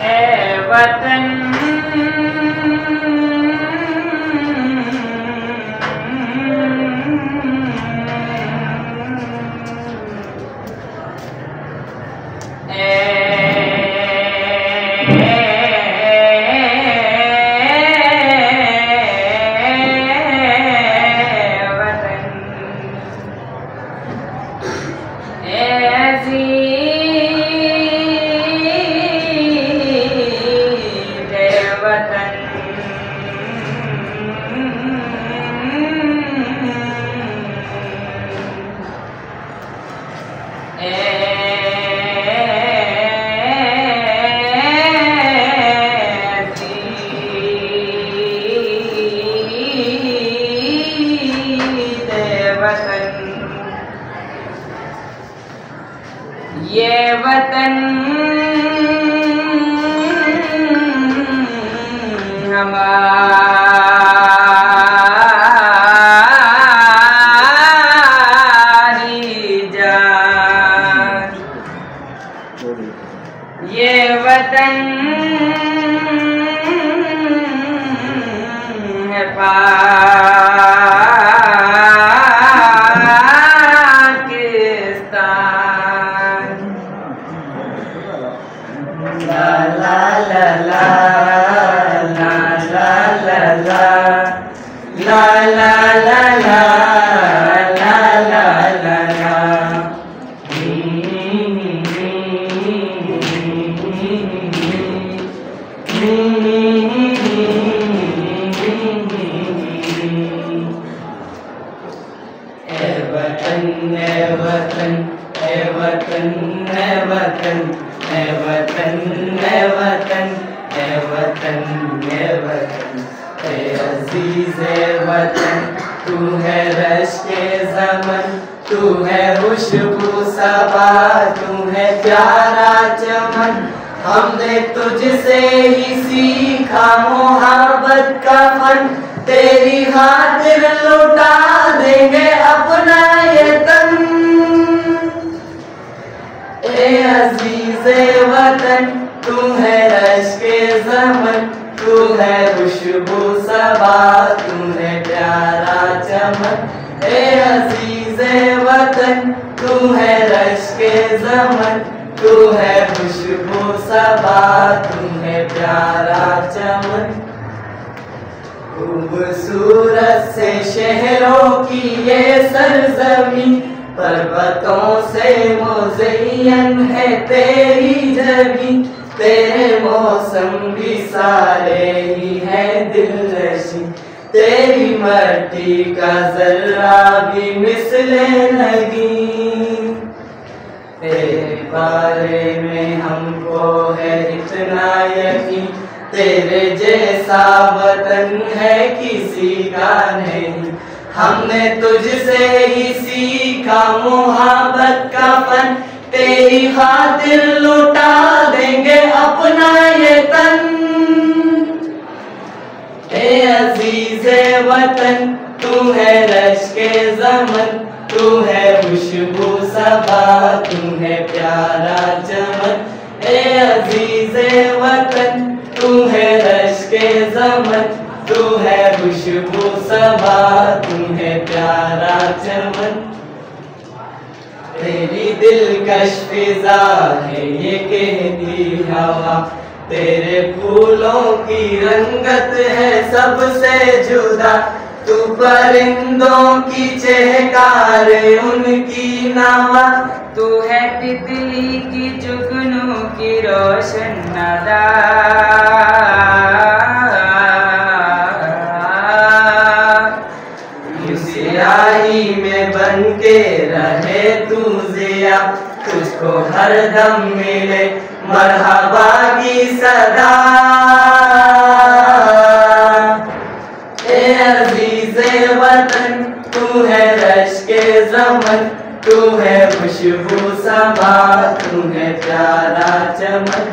ए वतन ये वतन हमारी जान, ये वतन है पाकिस्तान। ला ला ला ला ला ला ला ला ला ला ला ला ला ला ला ला। ए वतन ए वतन ए वतन ए वतन ए वतन ए वतन ए वतन ए वतन ए अजीज ए वतन, तू है रश के ज़मन, तू है खुशबू सबा, तू है प्यारा चमन। हमने तुझसे ही सीखा मोहब्बत का फन, तेरी खातिर लुटा देंगे अपना ये तन। ए अजीज वतन, तू है रश के ज़मन, तू है खुशबू सबा, तू है प्यारा चमन। ए अजीज वतन, तू है रश के ज़मन, तू है खुशबू सबा, तू है प्यारा चमन। खूबसूरत से शहरों की ये सरजमीं, पर्वतों से मुज़य्यन है तेरी ज़मीं। तेरे मौसम भी सारे ही हैं दिलनशीं, तेरी मट्टी का ज़र्रा भी मिसले नहीं। तेरे बारे में हमको है इतना यकीन, तेरे जैसा वतन है किसी का नहीं। हमने तुझसे ही सीखा मोहब्बत का फन, तेरी खातिर लुटा देंगे अपना ये तन। ए अजीज वतन, तू है रश के ज़मन, तू है खुशबू सबा, तू है प्यारा चमन। ए अजीज वतन, तू है रश के ज़मन, तू है खुशबू सबा, तू है प्यारा चमन। तेरी दिलकश फिजा है ये कहती हवा, तेरे फूलों की रंगत है सबसे जुदा। तू परिंदों की चहकार उनकी नवा, तू है तितली की जुगनू की रोशन नदा। स्याही में बन के रहे तू ज़िया, तुझको हर दम मिले मरहबा की सदा। ए अजीज वतन, तू है रश के ज़मन, तू है खुशबू सबा, तू है प्यारा चमन।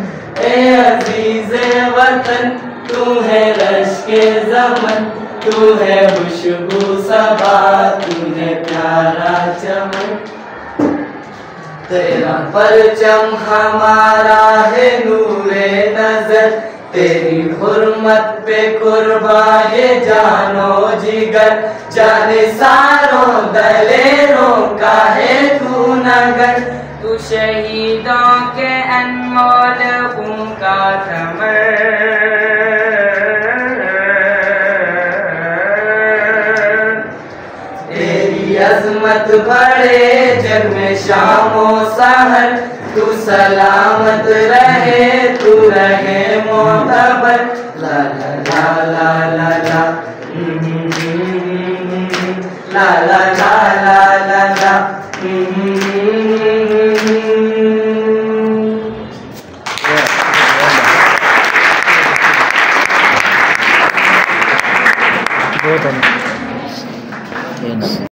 ए अजीज वतन, तू है रश के ज़मन, तू है खुशबू सबा, तू है प्यारा चमन। तेरा परचम हमारा है नूरे नज़र, अजमत पे कुर्बा ये जानो जिगर, जाने सारों दलेरों का है तू नगर। तू शहीदों के अनमोल खून का थमर, तेरी अजमत बड़े जग में शामो सहर, तू सलामत रहे तू रहे मोतबर। ला ला ला ला ला ला ला ला ला